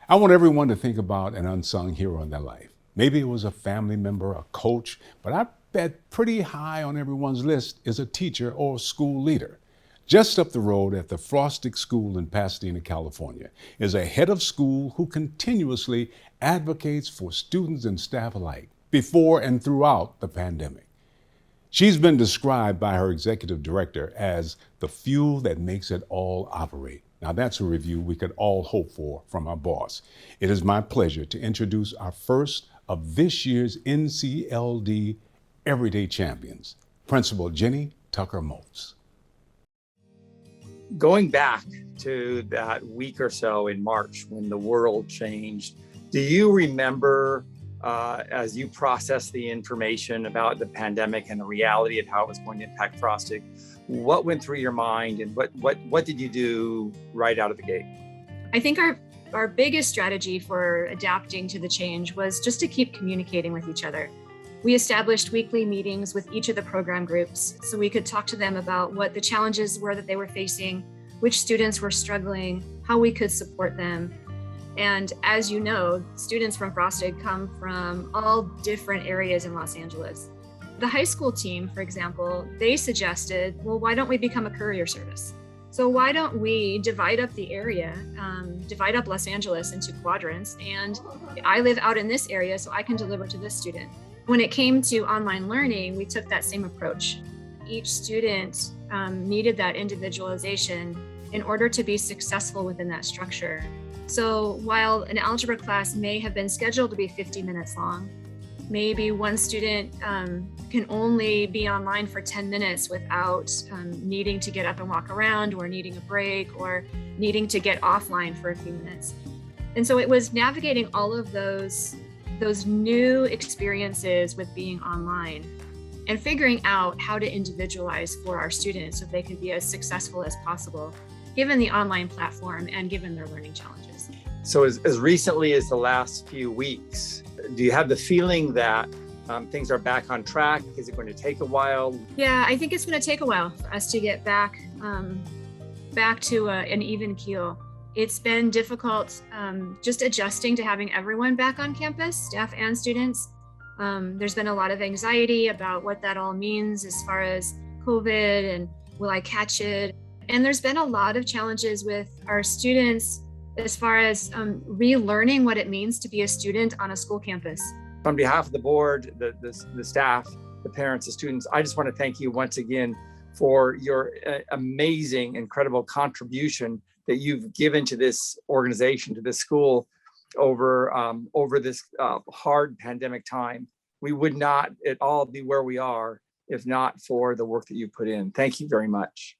I want everyone to think about an unsung hero in their life. Maybe it was a family member, a coach, but I bet pretty high on everyone's list is a teacher or a school leader. Just up the road at the Frostig School in Pasadena, California, is a head of school who continuously advocates for students and staff alike before and throughout the pandemic. She's been described by her executive director as the fuel that makes it all operate. Now, that's a review we could all hope for from our boss. It is my pleasure to introduce our first of this year's NCLD Everyday Champions, Principal Jenny Tucker Moats. Going back to that week or so in March when the world changed, do you remember as you processed the information about the pandemic and the reality of how it was going to impact Frostig, what went through your mind and what did you do right out of the gate? I think our biggest strategy for adapting to the change was just to keep communicating with each other. We established weekly meetings with each of the program groups so we could talk to them about what the challenges were that they were facing, which students were struggling, how we could support them. And as you know, students from Frostig come from all different areas in Los Angeles. The high school team, for example, they suggested, well, why don't we become a courier service? So why don't we divide up the area, divide up Los Angeles into quadrants, and I live out in this area, so I can deliver to this student. When it came to online learning, we took that same approach. Each student needed that individualization in order to be successful within that structure. So while an algebra class may have been scheduled to be 50 minutes long, maybe one student can only be online for 10 minutes without needing to get up and walk around or needing a break or needing to get offline for a few minutes. And so it was navigating all of those new experiences with being online and figuring out how to individualize for our students so they can be as successful as possible, given the online platform and given their learning challenges. So as recently as the last few weeks, do you have the feeling that things are back on track? Is it going to take a while? Yeah, I think it's going to take a while for us to get back to an even keel. It's been difficult just adjusting to having everyone back on campus, staff and students. There's been a lot of anxiety about what that all means as far as COVID and will I catch it? And there's been a lot of challenges with our students as far as relearning what it means to be a student on a school campus. On behalf of the board, the staff, the parents, the students, I just want to thank you once again for your amazing, incredible contribution that you've given to this organization, to this school over this hard pandemic time. We would not at all be where we are if not for the work that you put in. Thank you very much.